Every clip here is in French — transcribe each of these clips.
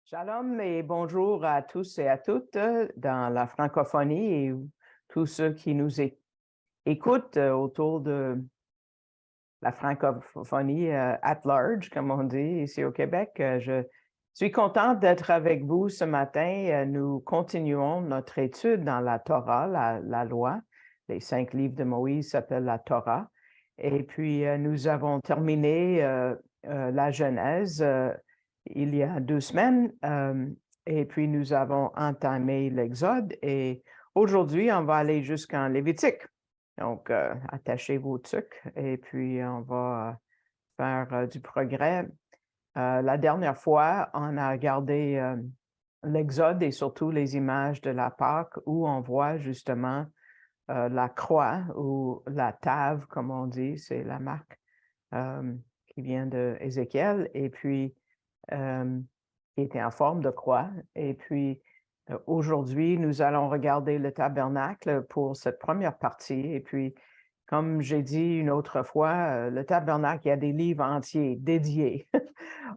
Shalom et bonjour à tous et à toutes dans la francophonie et tous ceux qui nous écoutent autour de la francophonie at large, comme on dit ici au Québec. Je suis contente d'être avec vous ce matin. Nous continuons notre étude dans la Torah, la loi. Les 5 livres de Moïse s'appellent la Torah. Et puis, nous avons terminé la Genèse il y a 2 semaines. Et puis, nous avons entamé l'Exode. Et aujourd'hui, on va aller jusqu'en Lévitique. Donc, attachez vos trucs et puis on va faire du progrès. La dernière fois, on a regardé l'Exode et surtout les images de la Pâque où on voit justement la croix ou la tave, comme on dit, c'est la marque qui vient d'Ézéchiel et puis qui était en forme de croix. Et puis, aujourd'hui, nous allons regarder le tabernacle pour cette première partie. Et puis, comme j'ai dit une autre fois, le tabernacle, il y a des livres entiers dédiés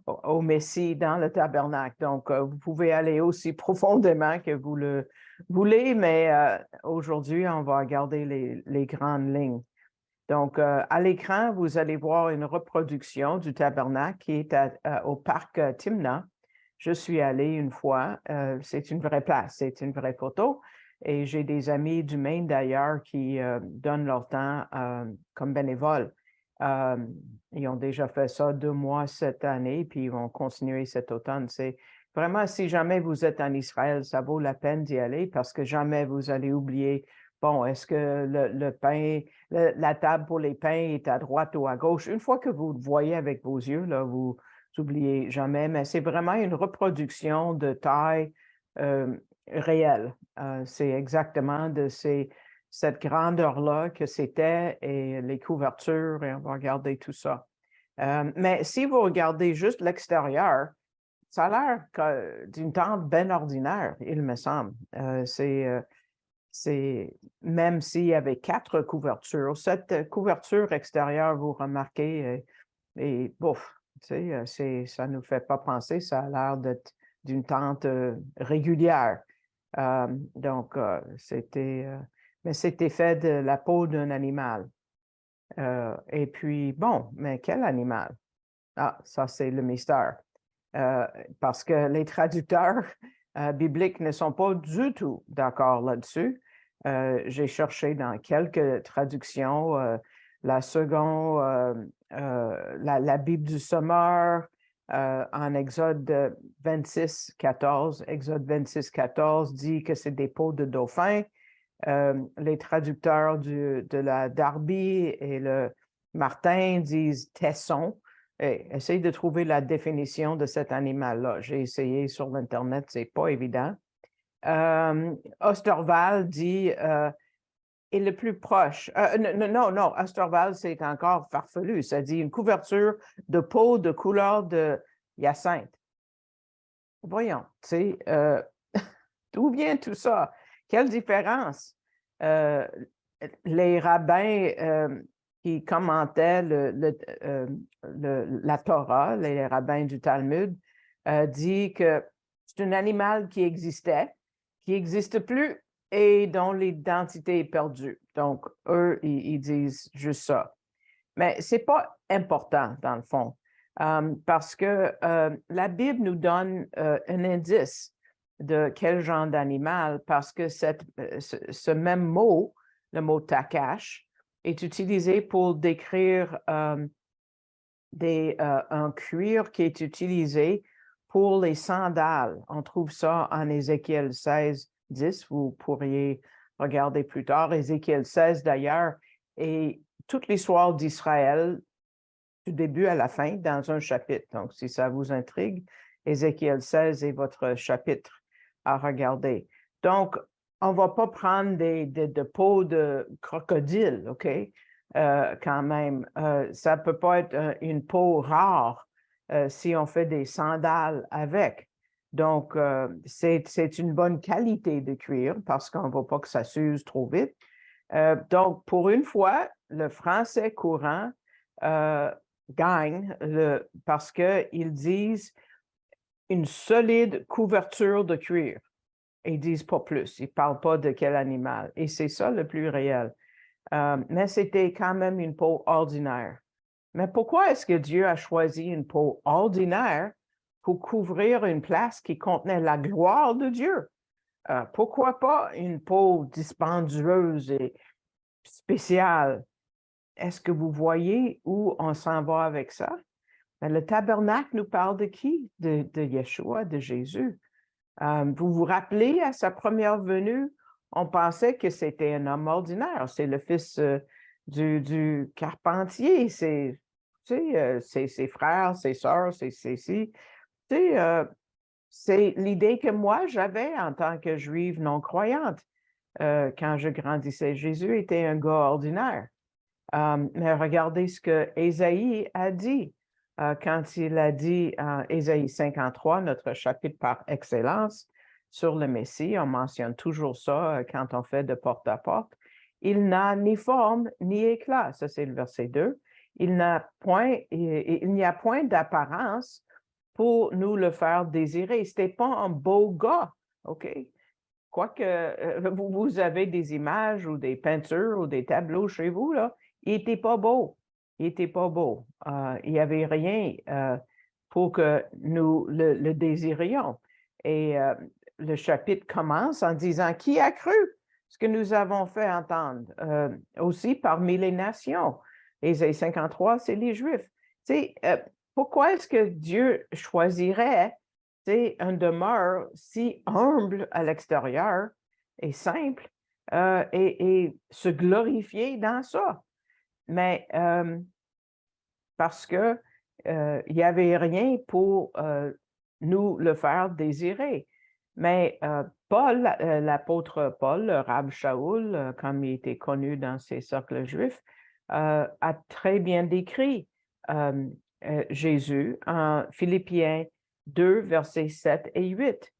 au Messie dans le tabernacle. Donc, vous pouvez aller aussi profondément que vous le voulez, mais aujourd'hui, on va regarder les grandes lignes. Donc, à l'écran, vous allez voir une reproduction du tabernacle qui est au parc Timna. Je suis allée une fois. C'est une vraie place, c'est une vraie photo. Et j'ai des amis du Maine d'ailleurs qui donnent leur temps comme bénévoles. Ils ont déjà fait ça 2 mois cette année, puis ils vont continuer cet automne. C'est vraiment, si jamais vous êtes en Israël, ça vaut la peine d'y aller parce que jamais vous allez oublier, bon, est-ce que le pain, la table pour les pains est à droite ou à gauche? Une fois que vous le voyez avec vos yeux, là, vous n'oubliez jamais, mais c'est vraiment une reproduction de taille réelle. C'est exactement de cette grandeur-là que c'était et les couvertures, et on va regarder tout ça. Mais si vous regardez juste l'extérieur, ça a l'air d'une tente bien ordinaire, il me semble. C'est même s'il y avait 4 couvertures, cette couverture extérieure, vous remarquez, et bouf, tu sais, ça ne nous fait pas penser, ça a l'air d'être d'une tente régulière. Donc, mais c'était fait de la peau d'un animal. Et puis, bon, mais quel animal? Ah, ça, c'est le mystère. Parce que les traducteurs bibliques ne sont pas du tout d'accord là-dessus. J'ai cherché dans quelques traductions, la seconde, la Bible du Sommeur, en Exode 26, 14. Exode 26, 14 dit que c'est des peaux de dauphin. Les traducteurs de la Darby et le Martin disent tesson. Essaye de trouver la définition de cet animal-là. J'ai essayé sur l'Internet, c'est pas évident. Osterwald dit est le plus proche. Non, Osterwald, c'est encore farfelu. Ça dit une couverture de peau de couleur de hyacinthe. Voyons, tu sais, d'où vient tout ça? Quelle différence? Les rabbins qui commentaient la Torah, les rabbins du Talmud, disent que c'est un animal qui existait, qui n'existe plus et dont l'identité est perdue. Donc, eux, ils disent juste ça. Mais ce n'est pas important, dans le fond, parce que la Bible nous donne un indice de quel genre d'animal, parce que ce même mot, le mot takash, est utilisé pour décrire un cuir qui est utilisé pour les sandales. On trouve ça en Ézéchiel 16, 10. Vous pourriez regarder plus tard. Ézéchiel 16, d'ailleurs, et toute l'histoire d'Israël, du début à la fin, dans un chapitre. Donc, si ça vous intrigue, Ézéchiel 16 est votre chapitre à regarder. Donc, on ne va pas prendre de peau de crocodile, OK? Quand même. Ça ne peut pas être une peau rare si on fait des sandales avec. Donc, c'est une bonne qualité de cuir parce qu'on ne veut pas que ça s'use trop vite. Donc, pour une fois, le français courant gagne parce qu'ils disent une solide couverture de cuir. Ils ne disent pas plus, ils ne parlent pas de quel animal. Et c'est ça le plus réel. Mais c'était quand même une peau ordinaire. Mais pourquoi est-ce que Dieu a choisi une peau ordinaire pour couvrir une place qui contenait la gloire de Dieu? Pourquoi pas une peau dispendieuse et spéciale? Est-ce que vous voyez où on s'en va avec ça? Ben, le tabernacle nous parle de qui? De Yeshua, de Jésus. Vous vous rappelez, à sa première venue, on pensait que c'était un homme ordinaire. C'est le fils du carpentier. C'est ses frères, ses sœurs, c'est ci. C'est l'idée que moi, j'avais en tant que juive non-croyante quand je grandissais. Jésus était un gars ordinaire. Mais regardez ce que Ésaïe a dit quand il a dit Ésaïe 53, notre chapitre par excellence sur le Messie. On mentionne toujours ça quand on fait de porte à porte. Il n'a ni forme ni éclat. Ça, c'est le verset 2. Il n'y a point d'apparence pour nous le faire désirer. Ce n'était pas un beau gars, OK? Quoique vous avez des images ou des peintures ou des tableaux chez vous, là, il n'était pas beau. Il n'était pas beau. Il n'y avait rien pour que nous le désirions. Et le chapitre commence en disant, qui a cru ce que nous avons fait entendre? Aussi parmi les nations. Ésaïe 53, c'est les Juifs. Tu sais, pourquoi est-ce que Dieu choisirait une demeure si humble à l'extérieur et simple et se glorifier dans ça? Mais parce que il n'y avait rien pour nous le faire désirer. Mais Paul, l'apôtre Paul, le Rab Shaoul, comme il était connu dans ces cercles juifs, a très bien décrit Jésus en Philippiens 2, versets 7 et 8,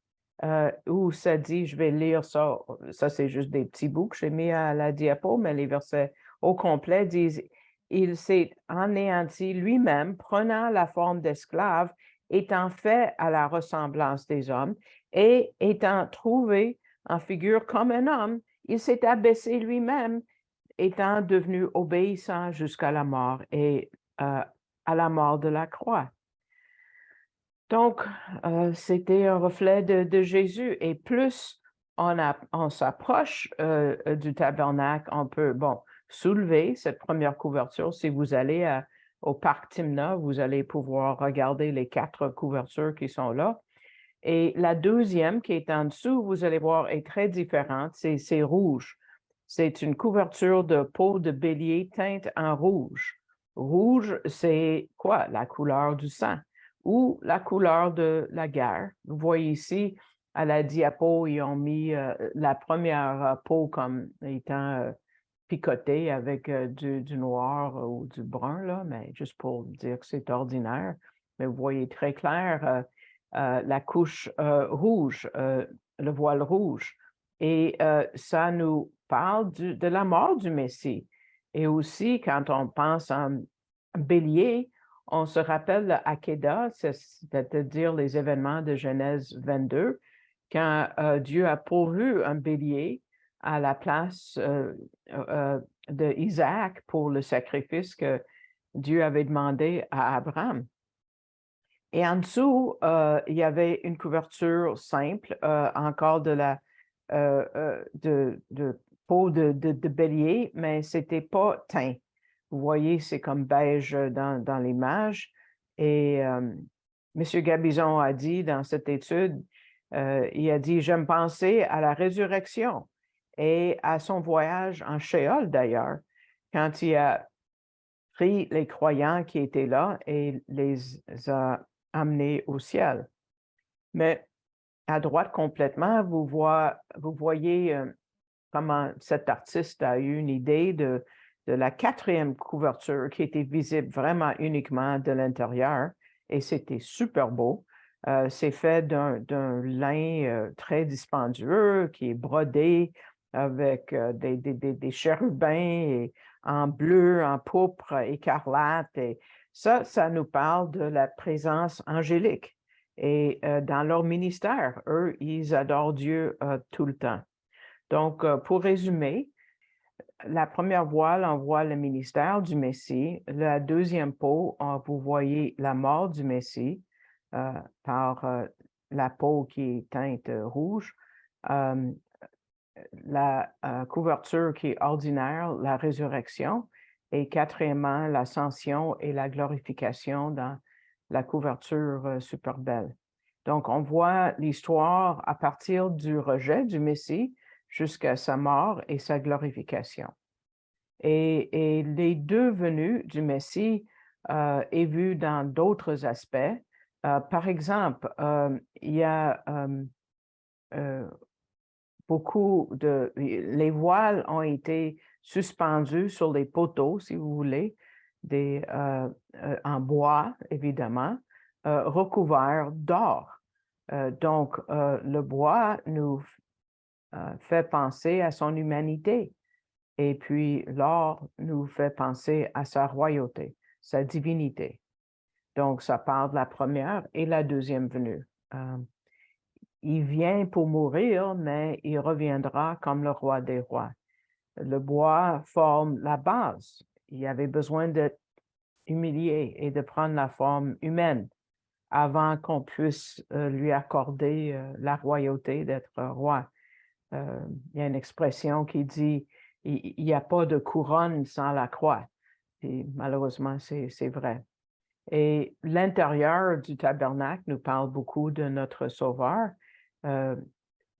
où ça dit, je vais lire ça, ça c'est juste des petits bouts que j'ai mis à la diapo, mais les versets au complet disent, il s'est anéanti lui-même, prenant la forme d'esclave, étant fait à la ressemblance des hommes, et étant trouvé en figure comme un homme, il s'est abaissé lui-même, étant devenu obéissant jusqu'à la mort et à la mort de la croix. Donc, c'était un reflet de Jésus. Et plus on s'approche du tabernacle, on peut, soulever cette première couverture. Si vous allez au parc Timna, vous allez pouvoir regarder les 4 couvertures qui sont là. Et la deuxième qui est en dessous, vous allez voir, est très différente. C'est rouge. C'est une couverture de peau de bélier teinte en rouge. Rouge, c'est quoi? La couleur du sang ou la couleur de la guerre. Vous voyez ici, à la diapo, ils ont mis la première peau comme étant picotée avec du noir ou du brun, là, mais juste pour dire que c'est ordinaire. Mais vous voyez très clair la couche rouge, le voile rouge. Et ça nous parle de la mort du Messie. Et aussi, quand on pense en bélier, on se rappelle l'Akéda, c'est-à-dire les événements de Genèse 22, quand Dieu a pourvu un bélier à la place d'Isaac pour le sacrifice que Dieu avait demandé à Abraham. Et en dessous, il y avait une couverture simple, encore de la peau de bélier, mais c'était pas teint. Vous voyez, c'est comme beige dans l'image. Et M. Gabizon a dit dans cette étude, il a dit, j'aime penser à la résurrection et à son voyage en Sheol d'ailleurs, quand il a pris les croyants qui étaient là et les a amenés au ciel. Mais à droite complètement, vous voyez comment cet artiste a eu une idée de la 4e couverture qui était visible vraiment uniquement de l'intérieur et c'était super beau. C'est fait d'un lin très dispendieux qui est brodé avec des chérubins et en bleu, en pourpre, écarlate. Et ça nous parle de la présence angélique. Et dans leur ministère, eux, ils adorent Dieu tout le temps. Donc, pour résumer, la première voile, on voit le ministère du Messie. La deuxième peau, vous voyez la mort du Messie par la peau qui est teinte rouge. La couverture qui est ordinaire, la résurrection. Et quatrièmement, l'ascension et la glorification dans la couverture super belle. Donc, on voit l'histoire à partir du rejet du Messie jusqu'à sa mort et sa glorification. Et les deux venues du Messie est vue dans d'autres aspects. Par exemple, il y a les voiles ont été suspendus sur les poteaux, si vous voulez, en bois, évidemment, recouverts d'or. Donc, le bois nous fait penser à son humanité. Et puis, l'or nous fait penser à sa royauté, sa divinité. Donc, ça parle de la première et la deuxième venue. Il vient pour mourir, mais il reviendra comme le roi des rois. Le bois forme la base. Il avait besoin d'être humilié et de prendre la forme humaine avant qu'on puisse lui accorder la royauté d'être roi. Il y a une expression qui dit « il n'y a pas de couronne sans la croix ». Et malheureusement, c'est vrai. Et l'intérieur du tabernacle nous parle beaucoup de notre Sauveur.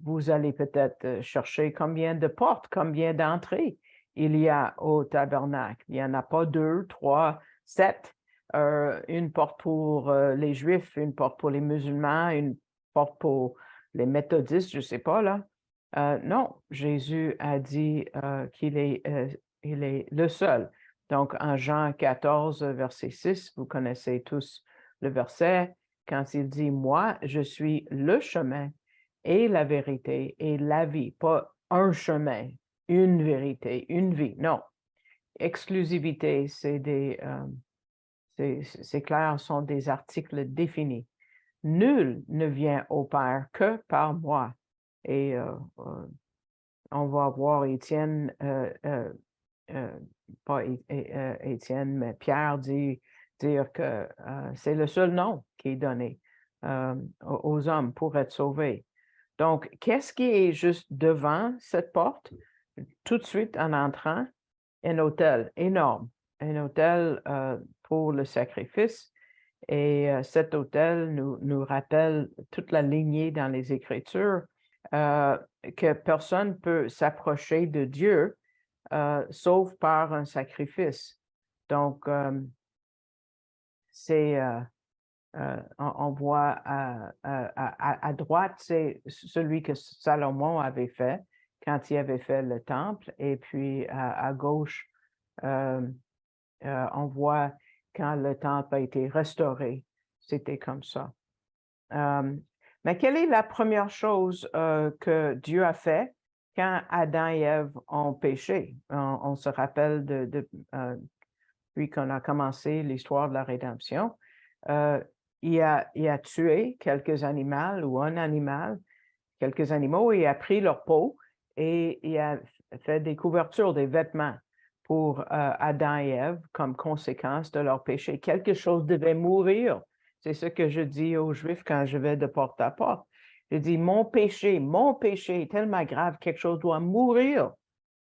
Vous allez peut-être chercher combien de portes, combien d'entrées il y a au tabernacle. Il n'y en a pas 2, 3, 7. Une porte pour les Juifs, une porte pour les musulmans, une porte pour les méthodistes, je ne sais pas là. Non, Jésus a dit qu'il est, il est le seul. Donc, en Jean 14, verset 6, vous connaissez tous le verset, quand il dit « Moi, je suis le chemin et la vérité et la vie », pas un chemin, une vérité, une vie, non. Exclusivité, c'est clair, sont des articles définis. Nul ne vient au Père que par moi. Et on va voir Étienne, pas Étienne, mais Pierre dire que c'est le seul nom qui est donné aux hommes pour être sauvés. Donc, qu'est-ce qui est juste devant cette porte? Tout de suite en entrant, un autel énorme, un autel pour le sacrifice. Et cet autel nous rappelle toute la lignée dans les Écritures que personne ne peut s'approcher de Dieu sauf par un sacrifice. Donc, on voit à droite, c'est celui que Salomon avait fait quand il avait fait le temple, et puis à gauche, on voit quand le temple a été restauré, c'était comme ça. Mais quelle est la première chose que Dieu a fait quand Adam et Ève ont péché? On se rappelle depuis qu'on a commencé l'histoire de la rédemption. Il a tué quelques animaux ou un animal, quelques animaux, et il a pris leur peau et il a fait des couvertures, des vêtements pour Adam et Ève comme conséquence de leur péché. Quelque chose devait mourir. C'est ce que je dis aux Juifs quand je vais de porte à porte. Je dis, mon péché est tellement grave, quelque chose doit mourir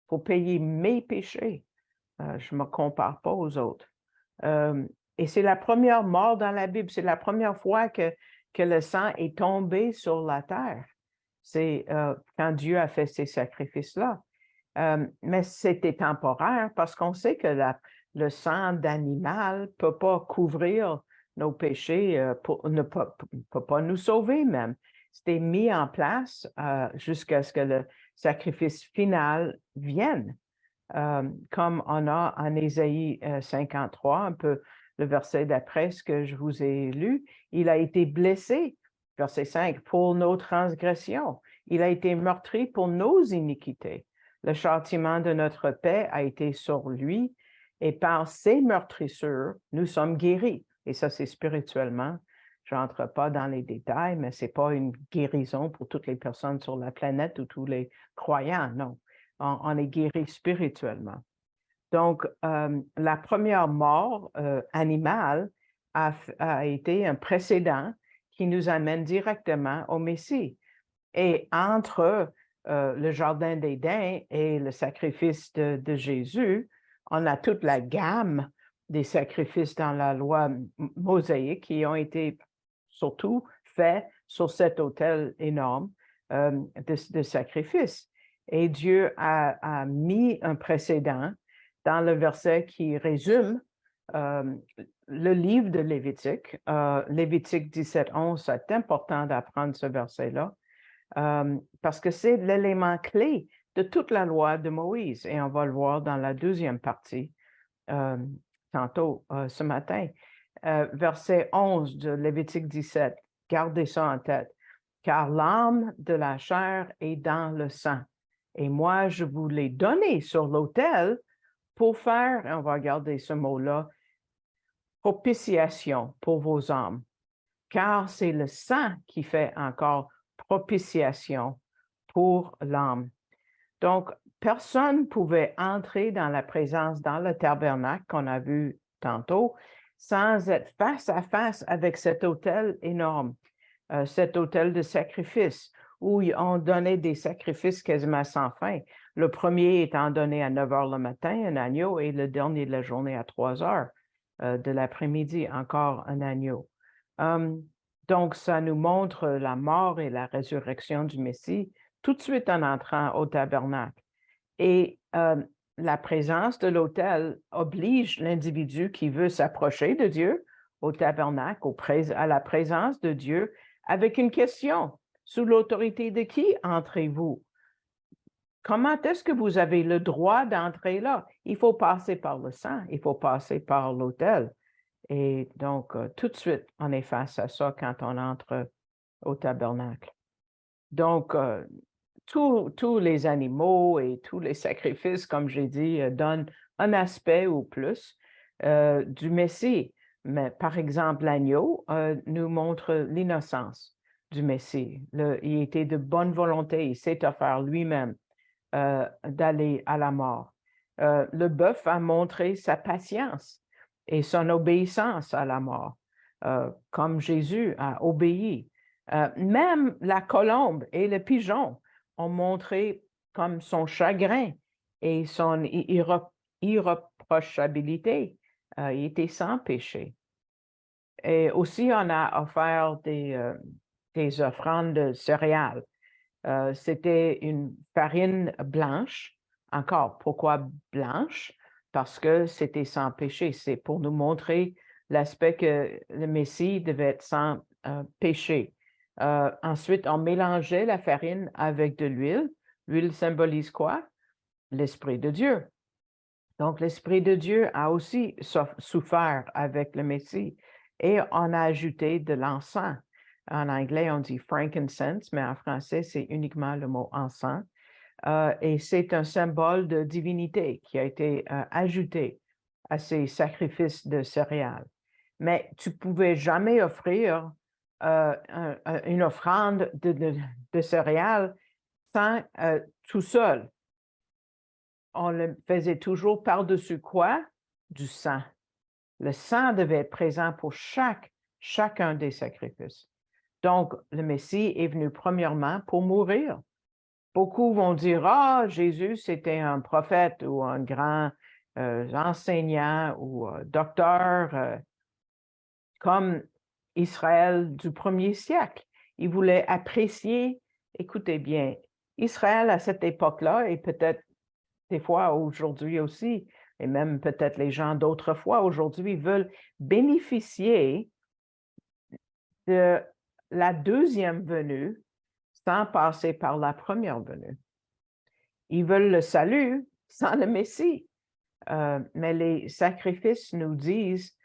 pour payer mes péchés. Je ne me compare pas aux autres. Et c'est la première mort dans la Bible. C'est la première fois que le sang est tombé sur la terre. C'est quand Dieu a fait ces sacrifices-là. Mais c'était temporaire parce qu'on sait que le sang d'animal ne peut pas couvrir nos péchés, ne peut pas nous sauver même. C'était mis en place jusqu'à ce que le sacrifice final vienne. Comme on a en Ésaïe 53, un peu le verset d'après ce que je vous ai lu, il a été blessé, verset 5, pour nos transgressions. Il a été meurtri pour nos iniquités. Le châtiment de notre paix a été sur lui, et par ses meurtrissures, nous sommes guéris. Et ça, c'est spirituellement. Je n'entre pas dans les détails, mais ce n'est pas une guérison pour toutes les personnes sur la planète ou tous les croyants, non. On est guéri spirituellement. Donc, la première mort animale a été un précédent qui nous amène directement au Messie. Et entre le Jardin d'Éden et le sacrifice de Jésus, on a toute la gamme des sacrifices dans la loi mosaïque qui ont été surtout faits sur cet autel énorme de sacrifice. Et Dieu a mis un précédent dans le verset qui résume le livre de Lévitique. Lévitique 17:11, c'est important d'apprendre ce verset-là. Parce que c'est l'élément clé de toute la loi de Moïse. Et on va le voir dans la deuxième partie tantôt ce matin. Verset 11 de Lévitique 17, gardez ça en tête. Car l'âme de la chair est dans le sang. Et moi, je vous l'ai donné sur l'autel pour faire, on va garder ce mot-là, propitiation pour vos âmes. Car c'est le sang qui fait encore propitiation pour l'âme. Donc, personne ne pouvait entrer dans la présence dans le tabernacle qu'on a vu tantôt sans être face à face avec cet autel énorme, cet autel de sacrifice, où on donnait des sacrifices quasiment sans fin. Le premier étant donné à 9 heures le matin, un agneau, et le dernier de la journée à 3 heures de l'après-midi, encore un agneau. Donc, ça nous montre la mort et la résurrection du Messie tout de suite en entrant au tabernacle. Et la présence de l'autel oblige l'individu qui veut s'approcher de Dieu au tabernacle, à la présence de Dieu, avec une question. Sous l'autorité de qui entrez-vous? Comment est-ce que vous avez le droit d'entrer là? Il faut passer par le sang, il faut passer par l'autel. Et donc, tout de suite, on est face à ça quand on entre au tabernacle. Donc, tous les animaux et tous les sacrifices, comme j'ai dit, donnent un aspect ou plus du Messie. Mais par exemple, l'agneau nous montre l'innocence du Messie. Il était de bonne volonté, il s'est offert lui-même d'aller à la mort. Le bœuf a montré sa patience et son obéissance à la mort, comme Jésus a obéi. Même la colombe et le pigeon ont montré comme son chagrin et son irréprochabilité. Il était sans péché. Et aussi, on a offert des offrandes de céréales. C'était une farine blanche. Encore, pourquoi blanche? Parce que c'était sans péché. C'est pour nous montrer l'aspect que le Messie devait être sans péché. Ensuite, on mélangeait la farine avec de l'huile. L'huile symbolise quoi? L'Esprit de Dieu. Donc, l'Esprit de Dieu a aussi souffert avec le Messie et on a ajouté de l'encens. En anglais, on dit frankincense, mais en français, c'est uniquement le mot encens. Et c'est un symbole de divinité qui a été ajouté à ces sacrifices de céréales. Mais tu ne pouvais jamais offrir une offrande de céréales sans tout seul. On le faisait toujours par-dessus quoi? Du sang. Le sang devait être présent pour chacun des sacrifices. Donc, le Messie est venu premièrement pour mourir. Beaucoup vont dire, ah, Jésus, c'était un prophète ou un grand enseignant ou docteur, comme Israël du premier siècle. Il voulait apprécier, écoutez bien, Israël à cette époque-là, et peut-être des fois aujourd'hui aussi, et même peut-être les gens d'autrefois aujourd'hui veulent bénéficier de la deuxième venue sans passer par la première venue. Ils veulent le salut sans le Messie. Mais les sacrifices nous disent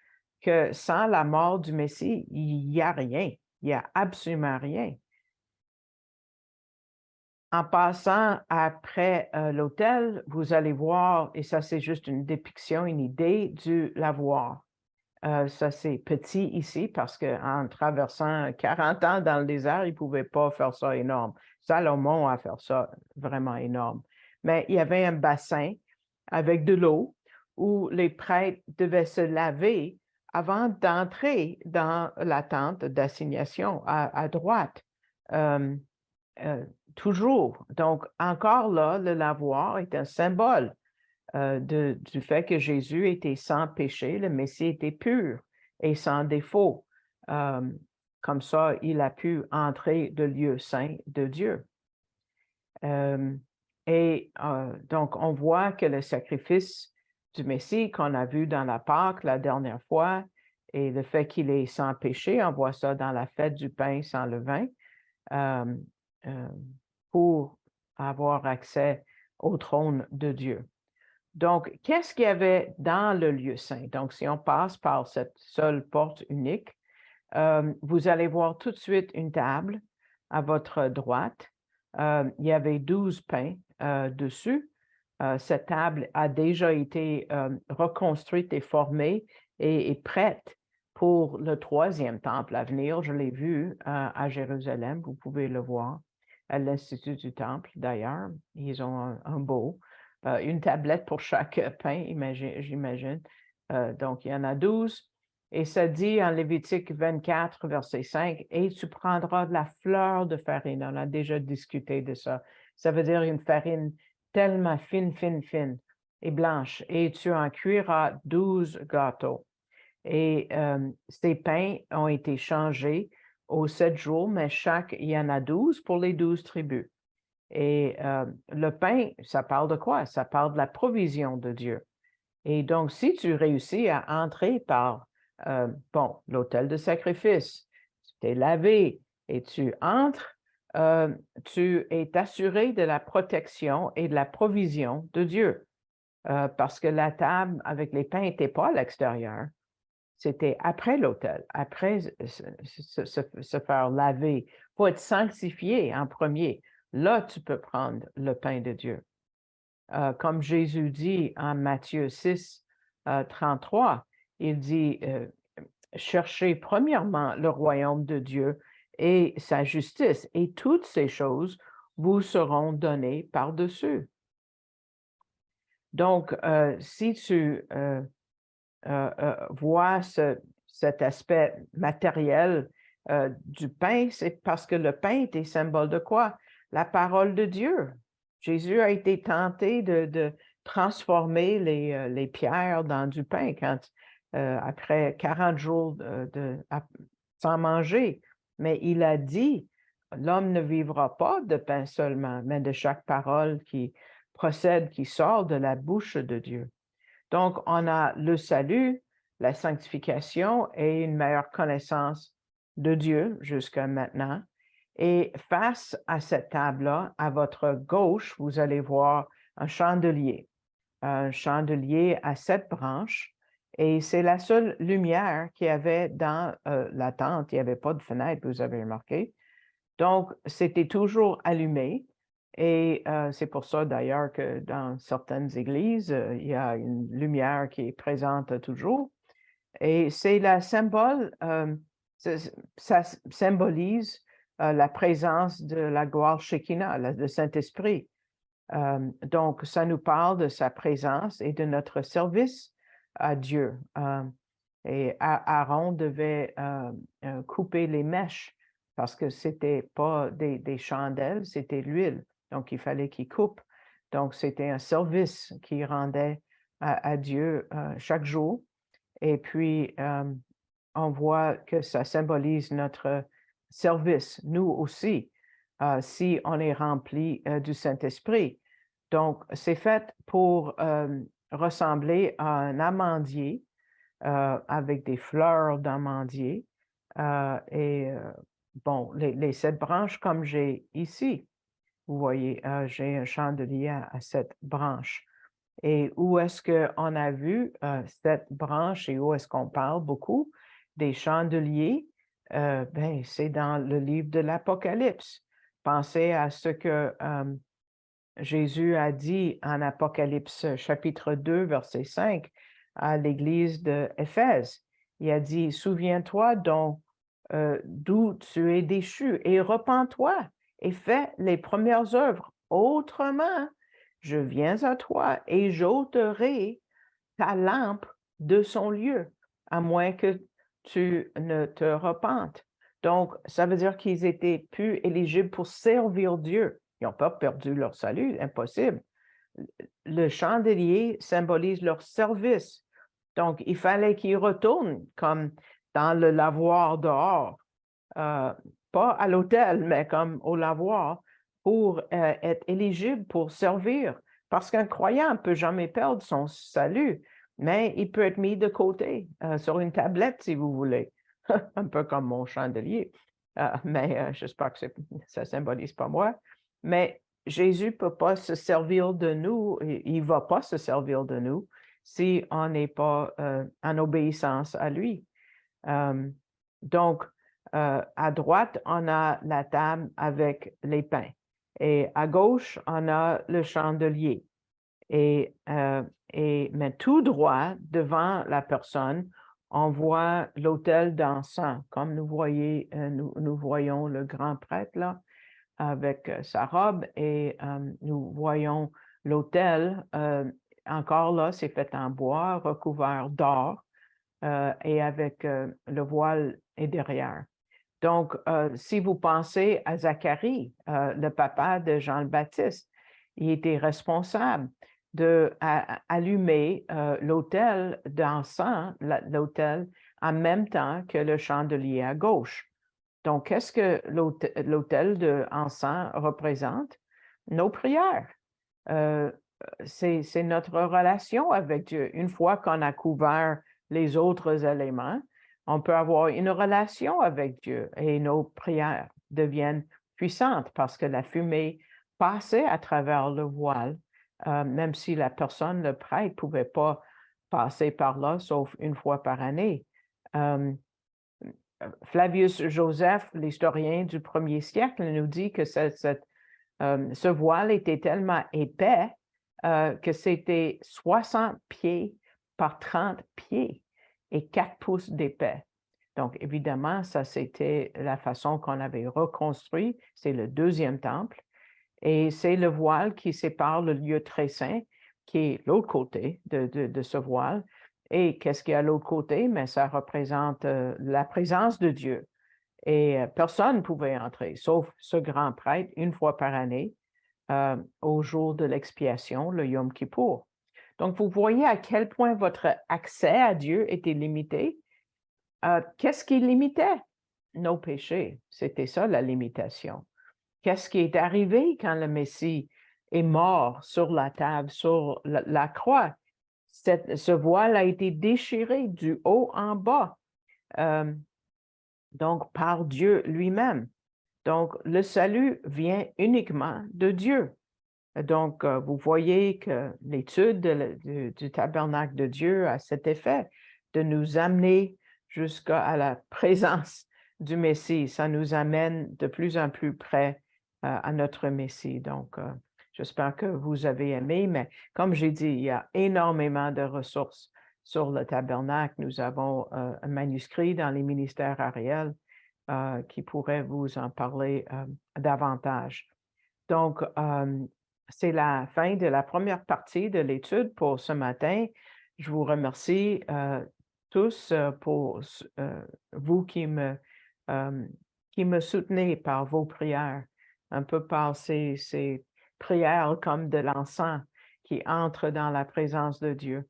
que sans la mort du Messie, il n'y a rien. Il n'y a absolument rien. En passant après l'autel, vous allez voir, et ça c'est juste une dépiction, une idée du lavoir. Ça, c'est petit ici parce qu'en traversant 40 ans dans le désert, ils ne pouvaient pas faire ça énorme. Salomon a fait ça vraiment énorme. Mais il y avait un bassin avec de l'eau où les prêtres devaient se laver avant d'entrer dans la tente d'assignation à droite. Euh, Toujours. Donc, encore là, le lavoir est un symbole du fait que Jésus était sans péché, le Messie était pur et sans défaut. Comme ça, il a pu entrer le lieu saint de Dieu. Donc, on voit que le sacrifice du Messie qu'on a vu dans la Pâque la dernière fois et le fait qu'il est sans péché, on voit ça dans la fête du pain sans levain, euh, euh, pour avoir accès au trône de Dieu. Donc, qu'est-ce qu'il y avait dans le lieu saint? Donc, si on passe par cette seule porte unique, vous allez voir tout de suite une table à votre droite. Il y avait 12 pains dessus. Cette table a déjà été reconstruite et formée et prête pour le troisième temple à venir. Je l'ai vu à Jérusalem, vous pouvez le voir, à l'Institut du Temple d'ailleurs. Ils ont un beau, une tablette pour chaque pain, j'imagine. Donc, il y en a 12. Et ça dit en Lévitique 24, verset 5, « Et tu prendras de la fleur de farine. » On a déjà discuté de ça. Ça veut dire une farine tellement fine, fine, fine et blanche. Et tu en cuiras 12 gâteaux. Et ces pains ont été changés aux 7 jours, mais il y en a 12 pour les 12 tribus. Et le pain, ça parle de quoi? Ça parle de la provision de Dieu. Et donc, si tu réussis à entrer par, l'autel de sacrifice, tu t'es lavé et tu entres, tu es assuré de la protection et de la provision de Dieu. Parce que la table avec les pains n'était pas à l'extérieur. C'était après l'autel, après se faire laver. Il faut être sanctifié en premier. Là, tu peux prendre le pain de Dieu. Comme Jésus dit en Matthieu 6, 33, il dit, cherchez premièrement le royaume de Dieu et sa justice, et toutes ces choses vous seront données par-dessus. Donc, si tu vois cet aspect matériel du pain, c'est parce que le pain était symbole de quoi? La parole de Dieu. Jésus a été tenté de transformer les pierres dans du pain après 40 jours sans manger. Mais il a dit, l'homme ne vivra pas de pain seulement, mais de chaque parole qui procède, qui sort de la bouche de Dieu. Donc, on a le salut, la sanctification et une meilleure connaissance de Dieu jusqu'à maintenant. Et face à cette table-là, à votre gauche, vous allez voir un chandelier à 7 branches. Et c'est la seule lumière qu'il y avait dans la tente. Il n'y avait pas de fenêtre, vous avez remarqué. Donc, c'était toujours allumé. Et c'est pour ça d'ailleurs que dans certaines églises, il y a une lumière qui est présente toujours. Et c'est la symbole, ça symbolise la présence de la gloire Shekinah, le Saint-Esprit. Donc, ça nous parle de sa présence et de notre service à Dieu. Et Aaron devait couper les mèches parce que c'était pas des chandelles, c'était l'huile. Donc, il fallait qu'il coupe. Donc, c'était un service qu'il rendait à Dieu chaque jour. Et puis, on voit que ça symbolise notre service, nous aussi, si on est rempli du Saint-Esprit. Donc, c'est fait pour ressembler à un amandier avec des fleurs d'amandier. Bon, les 7 branches comme j'ai ici, vous voyez, j'ai un chandelier à 7 branches. Et où est-ce qu'on a vu cette branche et où est-ce qu'on parle beaucoup des chandeliers? Ben, c'est dans le livre de l'Apocalypse. Pensez à ce que Jésus a dit en Apocalypse chapitre 2, verset 5 à l'église d'Éphèse. Il a dit, souviens-toi donc d'où tu es déchu et repens-toi et fais les premières œuvres. Autrement, je viens à toi et j'ôterai ta lampe de son lieu, à moins que tu ne te repentes. Donc, ça veut dire qu'ils étaient plus éligibles pour servir Dieu. Ils n'ont pas perdu leur salut, impossible. Le chandelier symbolise leur service. Donc, il fallait qu'ils retournent comme dans le lavoir dehors, pas à l'hôtel, mais comme au lavoir, pour être éligible pour servir. Parce qu'un croyant ne peut jamais perdre son salut, mais il peut être mis de côté sur une tablette, si vous voulez. Un peu comme mon chandelier. Mais j'espère que ça ne symbolise pas moi. Mais Jésus ne peut pas se servir de nous, il ne va pas se servir de nous si on n'est pas en obéissance à lui. Donc, à droite, on a la table avec les pains. Et à gauche, on a le chandelier. Mais tout droit, devant la personne, on voit l'autel d'encens. Comme nous voyons le grand prêtre là, avec sa robe et nous voyons l'autel. Encore là, c'est fait en bois, recouvert d'or et avec le voile est derrière. Donc, si vous pensez à Zacharie, le papa de Jean le Baptiste, il était responsable d'allumer l'autel d'encens, l'autel, en même temps que le chandelier à gauche. Donc, qu'est-ce que l'autel d'encens représente? Nos prières. C'est notre relation avec Dieu. Une fois qu'on a couvert les autres éléments, on peut avoir une relation avec Dieu et nos prières deviennent puissantes parce que la fumée passait à travers le voile, même si la personne, le prêtre, ne pouvait pas passer par là, sauf une fois par année. Flavius Joseph, l'historien du 1er siècle, nous dit que ce voile était tellement épais que c'était 60 pieds par 30 pieds et 4 pouces d'épais. Donc, évidemment, ça, c'était la façon qu'on avait reconstruit. C'est le deuxième temple. Et c'est le voile qui sépare le lieu très saint, qui est l'autre côté de ce voile. Et qu'est-ce qu'il y a à l'autre côté? Mais ça représente la présence de Dieu. Et personne ne pouvait entrer, sauf ce grand prêtre, une fois par année, au jour de l'expiation, le Yom Kippour. Donc, vous voyez à quel point votre accès à Dieu était limité. Qu'est-ce qui limitait? Nos péchés. C'était ça la limitation. Qu'est-ce qui est arrivé quand le Messie est mort sur la table, sur la croix? Ce voile a été déchiré du haut en bas, donc par Dieu lui-même. Donc, le salut vient uniquement de Dieu. Donc, vous voyez que l'étude du tabernacle de Dieu a cet effet de nous amener jusqu'à la présence du Messie. Ça nous amène de plus en plus près à notre Messie. Donc, j'espère que vous avez aimé, mais comme j'ai dit, il y a énormément de ressources sur le tabernacle. Nous avons un manuscrit dans les ministères Ariel qui pourrait vous en parler davantage. Donc, c'est la fin de la première partie de l'étude pour ce matin. Je vous remercie tous pour vous qui me soutenez par vos prières, un peu par ces prières comme de l'encens qui entre dans la présence de Dieu.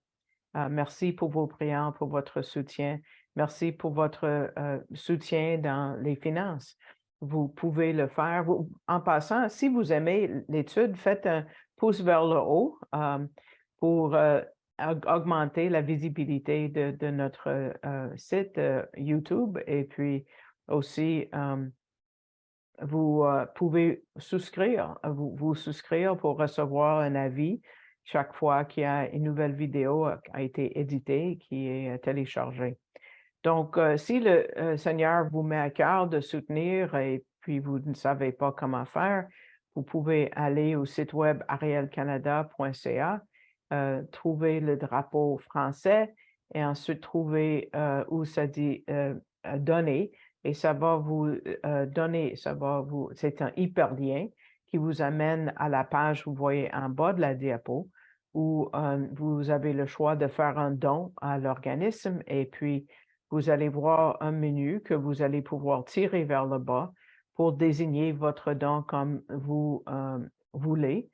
Merci pour vos prières, pour votre soutien. Merci pour votre soutien dans les finances. Vous pouvez le faire. En passant, si vous aimez l'étude, faites un pouce vers le haut pour augmenter la visibilité de notre site YouTube. Et puis aussi, vous pouvez vous souscrire pour recevoir un avis chaque fois qu'il y a une nouvelle vidéo a été éditée, qui est téléchargée. Donc, si le Seigneur vous met à cœur de soutenir et puis vous ne savez pas comment faire, vous pouvez aller au site web arielcanada.ca, trouver le drapeau français et ensuite trouver où ça dit donner et ça va vous donner, c'est un hyperlien qui vous amène à la page que vous voyez en bas de la diapo où vous avez le choix de faire un don à l'organisme et puis vous allez voir un menu que vous allez pouvoir tirer vers le bas pour désigner votre don comme vous voulez.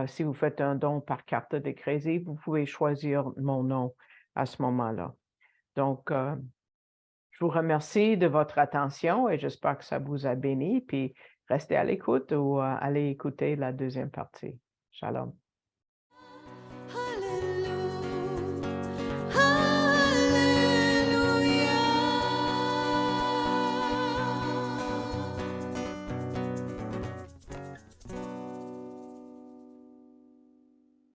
Si vous faites un don par carte de crédit, vous pouvez choisir mon nom à ce moment-là. Donc, je vous remercie de votre attention et j'espère que ça vous a béni. Puis, restez à l'écoute ou allez écouter la deuxième partie. Shalom.